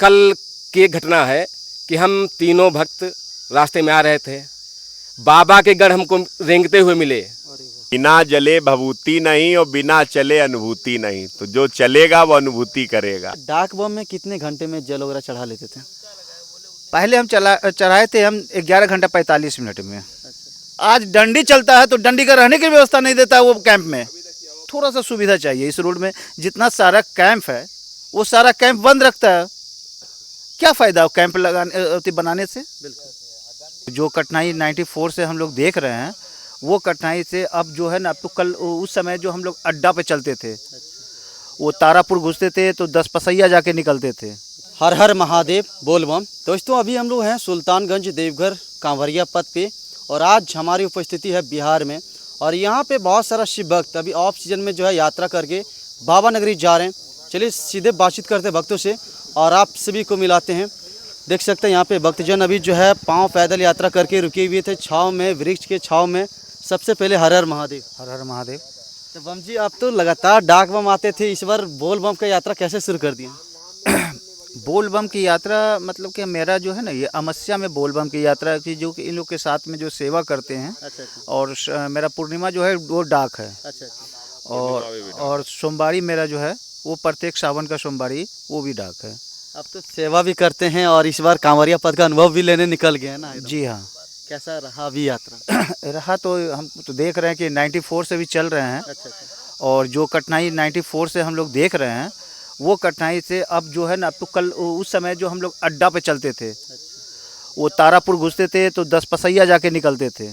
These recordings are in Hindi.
कल की एक घटना है कि हम तीनों भक्त रास्ते में आ रहे थे, बाबा के गढ़ हमको रेंगते हुए मिले। बिना जले भभूति नहीं और बिना चले अनुभूति नहीं, तो जो चलेगा वो अनुभूति करेगा। डाक बम में कितने घंटे में जल वगैरह चढ़ा लेते थे? पहले हम चढ़ाए थे हम 11 घंटा 45 मिनट में। आज डंडी चलता है तो डंडी का रहने की व्यवस्था नहीं देता है वो कैंप में। थोड़ा सा सुविधा चाहिए इस रोड में। जितना सारा कैंप है वो सारा कैंप बंद रखता है, क्या फ़ायदा कैंप बनाने से। जो कठिनाई 94 से हम लोग देख रहे हैं वो कठिनाई से अब जो है ना, अब तो कल उस समय जो हम लोग अड्डा पे चलते थे वो तारापुर घुसते थे तो 10 पसैया जाके निकलते थे। हर हर महादेव बोल बम। दोस्तों अभी हम लोग हैं सुल्तानगंज देवघर कांवरिया पथ पे और आज हमारी उपस्थिति है बिहार में और यहाँ पे बहुत सारा शिव भक्त अभी ऑफ सीजन में जो है यात्रा करके बाबा नगरी जा रहे हैं। चलिए सीधे बातचीत करते हैं भक्तों से और आप सभी को मिलाते हैं। देख सकते हैं यहाँ पे भक्तजन अभी जो है पाँव पैदल यात्रा करके रुके हुए थे छाँव में, वृक्ष के छाँव में। सबसे पहले हर हर महादेव। हर हर महादेव। तो बम जी आप तो लगातार डाक बम आते थे, इस बार बोल बम का यात्रा कैसे शुरू कर दिया? बोल बम की यात्रा मतलब कि मेरा जो है ना ये अमावस्या में बोल बम की यात्रा की, जो कि इन लोग के साथ में जो सेवा करते हैं। अच्छा। और मेरा पूर्णिमा जो है वो डाक है। अच्छा। और सोमवारी मेरा जो है वो प्रत्येक सावन का सोमवारी वो भी डाक है। अब तो सेवा भी करते हैं और इस बार कांवरिया पथ का अनुभव भी लेने निकल गए हैं ना? जी हाँ। कैसा रहा अभी यात्रा? रहा तो हम तो देख रहे हैं कि 94 से भी चल रहे हैं। अच्छा। और जो कठिनाई 94 से हम लोग देख रहे हैं वो कठिनाई से अब जो है ना, अब तो कल उस समय जो हम लोग अड्डा पे चलते थे वो तारापुर घुसते थे तो 10 पसैया जाके निकलते थे।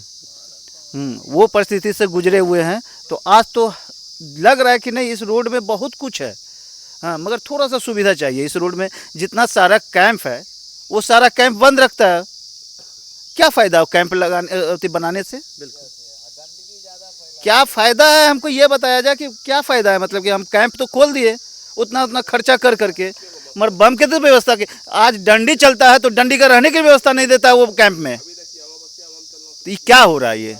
वो परिस्थिति से गुजरे हुए हैं। तो आज तो लग रहा है कि नहीं इस रोड में बहुत कुछ है। हाँ, मगर थोड़ा सा सुविधा चाहिए इस रोड में। जितना सारा कैंप है वो सारा कैंप बंद रखता है, क्या फ़ायदा कैंप बनाने से। क्या फ़ायदा है हमको ये बताया जाए कि क्या फ़ायदा है। मतलब कि हम कैंप तो खोल दिए उतना खर्चा कर करके, मगर बम के तो व्यवस्था के। आज डंडी चलता है तो डंडी का रहने की व्यवस्था नहीं देता है वो कैंप में। तो ये क्या हो रहा है ये?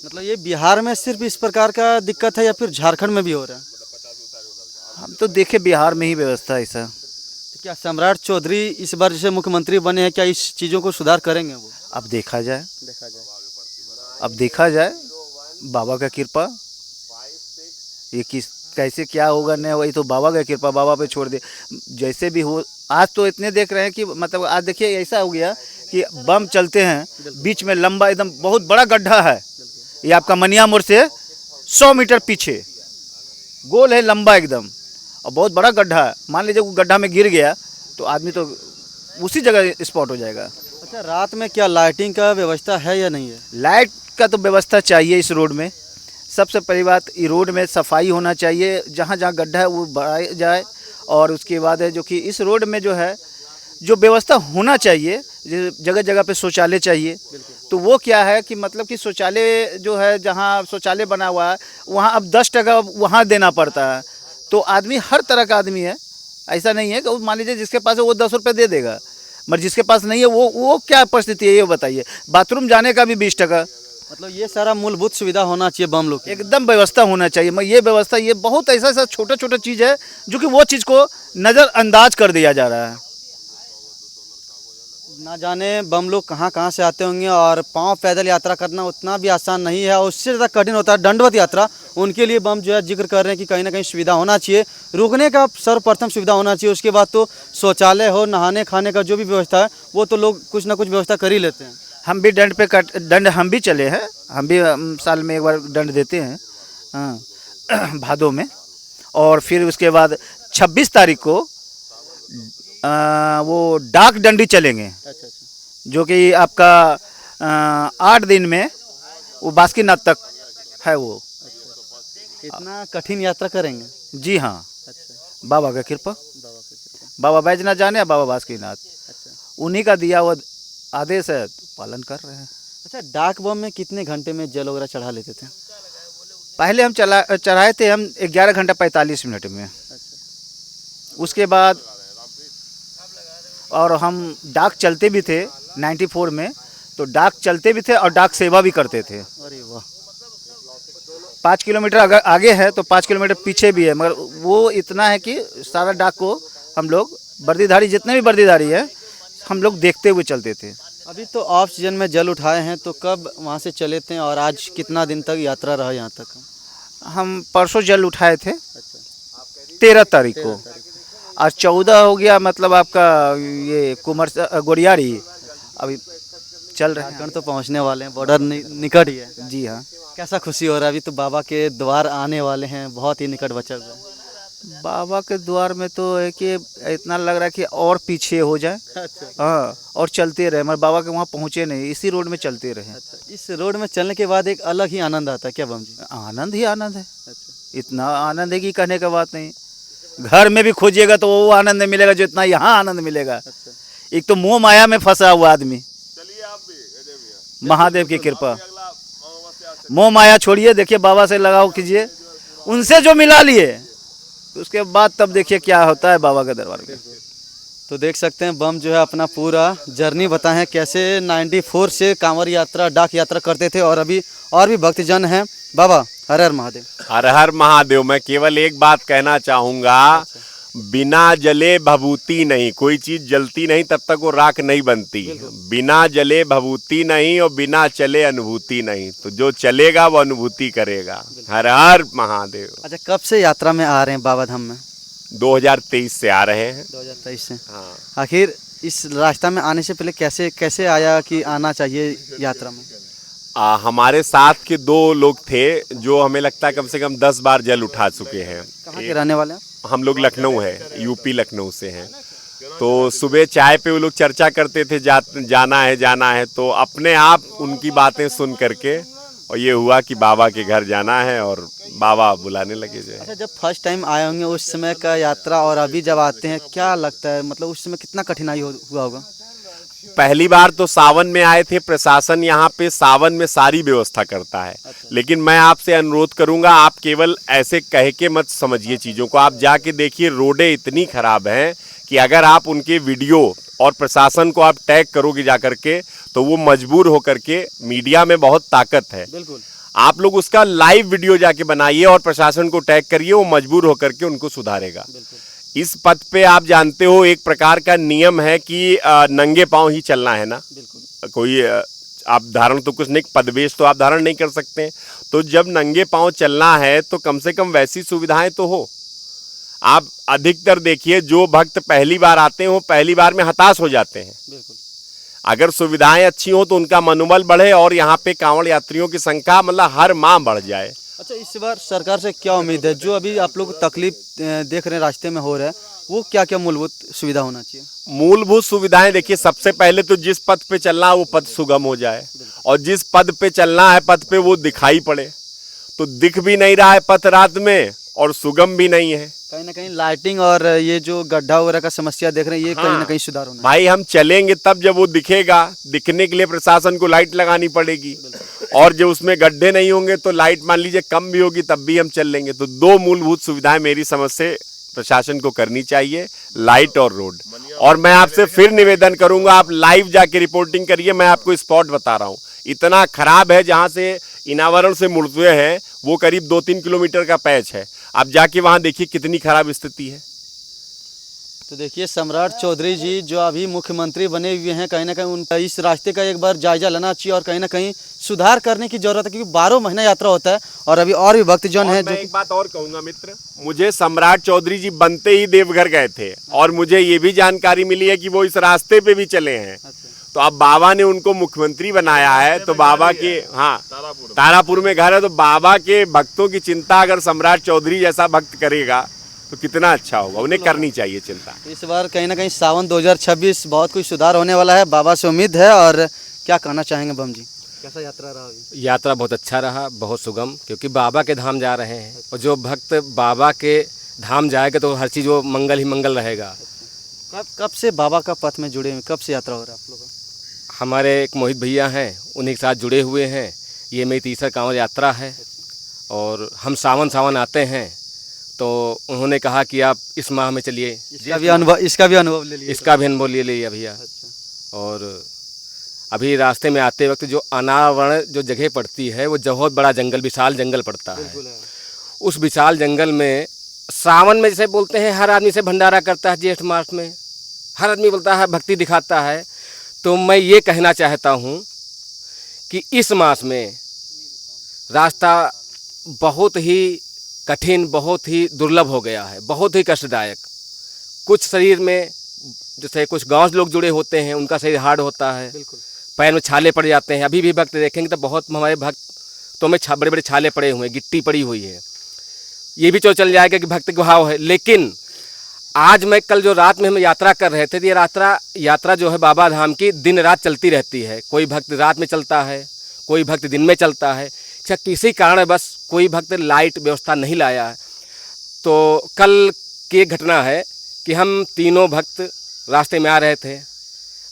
मतलब ये बिहार में सिर्फ इस प्रकार का दिक्कत है या फिर झारखंड में भी हो रहा है? हम तो देखे बिहार में ही व्यवस्था है ऐसा। तो क्या सम्राट चौधरी इस बार जैसे मुख्यमंत्री बने हैं, क्या इस चीज़ों को सुधार करेंगे वो? अब देखा जाए। अब देखा जाए, बाबा का कृपा। ये कैसे क्या होगा नहीं, वही तो बाबा का कृपा, बाबा पे छोड़ दे। जैसे भी हो, आज तो इतने देख रहे हैं कि मतलब आज देखिए ऐसा हो गया कि बम चलते हैं बीच में लंबा एकदम बहुत बड़ा गड्ढा है। ये आपका मनिया मोड़ से 100 मीटर पीछे गोल है, लंबा एकदम, और बहुत बड़ा गड्ढा है। मान लीजिए वो गड्ढा में गिर गया तो आदमी तो उसी जगह स्पॉट हो जाएगा। अच्छा, रात में क्या लाइटिंग का व्यवस्था है या नहीं है? लाइट का तो व्यवस्था चाहिए इस रोड में। सबसे पहली बात, ये रोड में सफाई होना चाहिए, जहाँ जहाँ गड्ढा है वो बढ़ाया जाए। और उसके बाद है जो कि इस रोड में जो है जो व्यवस्था होना चाहिए, जगह जगह पे शौचालय चाहिए। तो वो क्या है कि मतलब कि शौचालय जो है, जहाँ शौचालय बना हुआ है वहाँ अब 10 टका वहाँ देना पड़ता है। तो आदमी हर तरह का आदमी है, ऐसा नहीं है कि मान लीजिए जिसके पास है वो 10 रुपये दे देगा, मगर जिसके पास नहीं है वो क्या परिस्थिति है ये बताइए। बाथरूम जाने का भी 20 टका। मतलब ये सारा मूलभूत सुविधा होना चाहिए बम लोग, एकदम व्यवस्था होना चाहिए। मैं ये व्यवस्था, ये बहुत ऐसा छोटा छोटा चीज़ है जो कि वो चीज़ को नज़रअंदाज कर दिया जा रहा है। ना जाने बम लोग कहाँ कहाँ से आते होंगे और पांव पैदल यात्रा करना उतना भी आसान नहीं है, उससे ज़्यादा कठिन होता है दंडवत यात्रा। उनके लिए बम जो है जिक्र कर रहे हैं कि कहीं ना कहीं सुविधा होना चाहिए, रुकने का सर्वप्रथम सुविधा होना चाहिए। उसके बाद तो शौचालय हो, नहाने खाने का जो भी व्यवस्था है वो तो लोग कुछ ना कुछ व्यवस्था कर ही लेते हैं। हम भी दंड हम भी चले हैं, हम भी साल में एक बार दंड देते हैं, हाँ, भादों में। और फिर उसके बाद 26 तारीख को वो डाक डंडी चलेंगे। अच्छा। जो कि आपका 8 दिन में वो बासुकीनाथ तक है वो। इतना कठिन यात्रा करेंगे? जी हाँ। अच्छा। बाबा का कृपा। बाबा बैजनाथ जाने या बाबा बासुकीनाथ, अच्छा। उन्हीं का दिया हुआ आदेश है, पालन कर रहे हैं। अच्छा, डाक बम में कितने घंटे में जल वगैरह चढ़ा लेते थे? पहले हम चढ़ाए थे हम 11 घंटा 45 मिनट में। उसके बाद और हम डाक चलते भी थे 94 में, तो डाक चलते भी थे और डाक सेवा भी करते थे। अरे वाह। 5 किलोमीटर अगर आगे है तो 5 किलोमीटर पीछे भी है, मगर वो इतना है कि सारा डाक को हम लोग वर्दीधारी, जितने भी वर्दीधारी है, हम लोग देखते हुए चलते थे। अभी तो ऑफ सीजन में जल उठाए हैं, तो कब वहाँ से चले थे और आज कितना दिन तक यात्रा रहा यहाँ तक? हम परसों जल उठाए थे 13 तारीख को, आज 14 हो गया, मतलब आपका ये कुमर गोड़ियारी अभी चल रहे हैं। झारखंड तो पहुँचने वाले हैं, बॉर्डर निकट ही है। जी हाँ, कैसा खुशी हो रहा है? अभी तो बाबा के द्वार आने वाले हैं, बहुत ही निकट बचा हुआ है। बाबा के द्वार में तो है कि इतना लग रहा है कि और पीछे हो जाए, अच्छा। हाँ, और चलते रहे, मगर बाबा के वहाँ पहुँचे नहीं, इसी रोड में चलते रहे। इस रोड में चलने के बाद एक अलग ही आनंद आता है क्या बम जी? आनंद ही आनंद है, इतना आनंद है कि कहने का बात नहीं। घर में भी खोजिएगा तो वो आनंद नहीं मिलेगा जो इतना यहाँ आनंद मिलेगा। एक तो मोह माया में फंसा हुआ आदमी, महादेव की कृपा, मोह माया छोड़िए, देखिए बाबा से लगाव कीजिए, उनसे जो मिला लिए उसके बाद तब देखिए क्या होता है बाबा के दरबार में। तो देख सकते हैं बम जो है अपना पूरा जर्नी बताए हैं, कैसे 94 से कांवर यात्रा, डाक यात्रा करते थे, और अभी और भी भक्तजन हैं। बाबा हर हर महादेव। हर हर महादेव। मैं केवल एक बात कहना चाहूँगा, बिना जले भभूति नहीं, कोई चीज जलती नहीं तब तक वो राख नहीं बनती। बिना जले भभूति नहीं और बिना चले अनुभूति नहीं, तो जो चलेगा वो अनुभूति करेगा। हर हर महादेव। अच्छा, कब से यात्रा में आ रहे हैं बाबा धाम में? 2023 से आ रहे हैं। 2023 से। हाँ। आखिर इस रास्ता में आने से पहले कैसे आया कि आना चाहिए यात्रा में? हमारे साथ के 2 लोग थे जो हमें लगता है कम से कम 10 बार जल उठा चुके हैं। कहाँ के रहने वाले हैं? हम लोग लखनऊ है, यूपी लखनऊ से हैं। तो सुबह चाय पे वो लोग चर्चा करते थे जाना है, तो अपने आप उनकी बातें सुन करके और ये हुआ कि बाबा के घर जाना है और बाबा बुलाने लगे जो है। अच्छा, जब फर्स्ट टाइम आए होंगे उस समय का यात्रा और अभी जब आते हैं क्या लगता है, मतलब उस समय कितना कठिनाई हुआ होगा? पहली बार तो सावन में आए थे, प्रशासन यहाँ पे सावन में सारी व्यवस्था करता है। लेकिन मैं आपसे अनुरोध करूंगा, आप केवल ऐसे कह के मत समझिए चीज़ों को, आप जाके देखिए रोडें इतनी खराब हैं कि अगर आप उनके वीडियो और प्रशासन को आप टैग करोगे जा करके तो वो मजबूर होकर के, मीडिया में बहुत ताकत है, बिल्कुल, आप लोग उसका लाइव वीडियो जाके बनाइए और प्रशासन को टैग करिए, वो मजबूर होकर के उनको सुधारेगा। इस पथ पे आप जानते हो एक प्रकार का नियम है कि नंगे पांव ही चलना है ना, कोई आप धारण तो कुछ नहीं, पदवेश तो आप धारण नहीं कर सकते। तो जब नंगे पांव चलना है तो कम से कम वैसी सुविधाएं तो हो। आप अधिकतर देखिए जो भक्त पहली बार आते हैं वो पहली बार में हताश हो जाते हैं। अगर सुविधाएं अच्छी हो तो उनका मनोबल बढ़े और यहाँ पे कांवड़ यात्रियों की संख्या मतलब हर माह बढ़ जाए। अच्छा, इस बार सरकार से क्या उम्मीद है? जो अभी आप लोग तकलीफ देख रहे हैं रास्ते में हो रहा है, वो क्या क्या मूलभूत सुविधा होना चाहिए? मूलभूत सुविधाएं देखिए, सबसे पहले तो जिस पथ पे चलना है वो पथ सुगम हो जाए, और जिस पद पे चलना है पथ पे वो दिखाई पड़े। तो दिख भी नहीं रहा है पथ रात में और सुगम भी नहीं है। कहीं ना कहीं लाइटिंग और ये जो गड्ढा वगैरह का समस्या देख रहे हैं, ये कहीं ना कहीं सुधार होना भाई हम चलेंगे तब जब वो दिखेगा, दिखने के लिए प्रशासन को लाइट लगानी पड़ेगी, और जब उसमें गड्ढे नहीं होंगे तो लाइट मान लीजिए कम भी होगी तब भी हम चल लेंगे। तो 2 मूलभूत सुविधाएं मेरी समझ से प्रशासन को करनी चाहिए, लाइट और रोड। और मैं आपसे फिर निवेदन करूंगा, आप लाइव जाके रिपोर्टिंग करिए, मैं आपको स्पॉट बता रहा हूँ, इतना खराब है। जहाँ से इनावरण से मुड़ते हैं वो करीब 2-3 किलोमीटर का पैच है, आप जाके वहाँ देखिए कितनी खराब स्थिति है। तो देखिए सम्राट चौधरी जी जो अभी मुख्यमंत्री बने हुए हैं, कहीं ना कहीं उन इस रास्ते का एक बार जायजा लेना चाहिए और कहीं ना कहीं सुधार करने की जरूरत है, क्योंकि 12 महीना यात्रा होता है और अभी और भी भक्तजन है। मैं एक बात और कहूंगा मित्र, मुझे सम्राट चौधरी जी बनते ही देवघर गए थे और मुझे ये भी जानकारी मिली है कि वो इस रास्ते पे भी चले हैं। तो अब बाबा ने उनको मुख्यमंत्री बनाया है, तो बाबा के, हाँ, तारापुर में घर है, तो बाबा के भक्तों की चिंता अगर सम्राट चौधरी जैसा भक्त करेगा तो कितना अच्छा होगा, उन्हें करनी चाहिए चिंता। इस बार कहीं ना कहीं सावन 2026 बहुत कुछ सुधार होने वाला है, बाबा से उम्मीद है। और क्या कहना चाहेंगे बम जी, कैसा यात्रा रहा अभी? यात्रा बहुत अच्छा रहा, बहुत सुगम, क्योंकि बाबा के धाम जा रहे हैं और जो भक्त बाबा के धाम जाएगा तो हर चीज़ वो मंगल ही मंगल रहेगा। कब से बाबा का पथ में जुड़े हुए, कब से यात्रा हो रहा है आप लोगों का? हमारे एक मोहित भैया हैं, उन्हीं के साथ जुड़े हुए हैं। ये मेरी तीसरा कांवड़ यात्रा है और हम सावन आते हैं, तो उन्होंने कहा कि आप इस माह में चलिए, इसका भी अनुभव ले लिए। इसका भी अनुभव ले लिया भैया। और अभी रास्ते में आते वक्त जो अनावरण जो जगह पड़ती है वो बहुत बड़ा जंगल, विशाल जंगल पड़ता है। उस विशाल जंगल में सावन में जैसे बोलते हैं हर आदमी से भंडारा करता है, जेठ मास में हर आदमी बोलता है, भक्ति दिखाता है। तो मैं ये कहना चाहता हूँ कि इस मास में रास्ता बहुत ही कठिन, बहुत ही दुर्लभ हो गया है, बहुत ही कष्टदायक। कुछ शरीर में जैसे कुछ गांव लोग जुड़े होते हैं, उनका शरीर हार्ड होता है, पैर में छाले पड़ जाते हैं। अभी भी भक्त देखेंगे तो बहुत हमारे भक्तों में बड़े बड़े छाले पड़े हुए हैं, गिट्टी पड़ी हुई है। ये भी चल जाएगा कि भक्त का भाव है। लेकिन आज मैं कल जो रात में हम यात्रा कर रहे थे, तो ये यात्रा जो है बाबा धाम की दिन रात चलती रहती है। कोई भक्त रात में चलता है, कोई भक्त दिन में चलता है। अच्छा, किसी कारण बस कोई भक्त लाइट व्यवस्था नहीं लाया है। तो कल की घटना है कि हम तीनों भक्त रास्ते में आ रहे थे,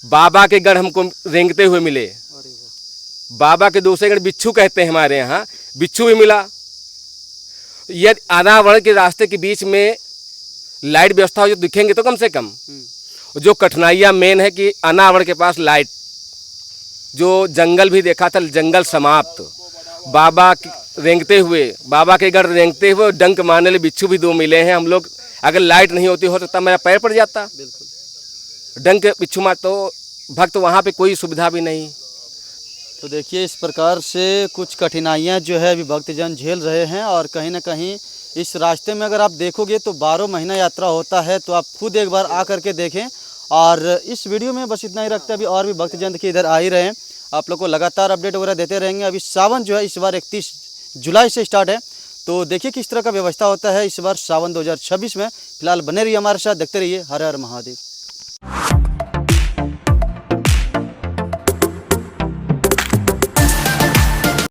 बाबा के गढ़ हमको रेंगते हुए मिले। बाबा के दूसरे गढ़ बिच्छू कहते हैं हमारे यहाँ, बिच्छू भी मिला। यदि अनावरण के रास्ते के बीच में लाइट व्यवस्था हो जो दिखेंगे तो कम से कम। जो कठिनाइयाँ मेन है कि अनावरण के पास लाइट, जो जंगल भी देखा था जंगल समाप्त, बाबा रेंगते हुए, बाबा के गढ़ रेंगते हुए डंक मारने वाले बिच्छू भी 2 मिले हैं। हम लोग अगर लाइट नहीं होती हो सकता मेरा पैर पड़ जाता, डंक बिच्छू मार। तो भक्त वहाँ पे कोई सुविधा भी नहीं। तो देखिए इस प्रकार से कुछ कठिनाइयाँ जो है अभी भक्तजन झेल रहे हैं। और कहीं ना कहीं इस रास्ते में अगर आप देखोगे तो 12 महीना यात्रा होता है। तो आप खुद एक बार आ करके देखें। और इस वीडियो में बस इतना ही रखते हैं। अभी और भी भक्तजन के इधर आ ही रहे हैं, आप लोग को लगातार अपडेट वगैरह देते रहेंगे। अभी सावन जो है इस बार 31 जुलाई से स्टार्ट है, तो देखिए किस तरह का व्यवस्था होता है इस बार सावन 2026 में। फिलहाल बने रहिए हमारे साथ, देखते रहिए। हर हर महादेव।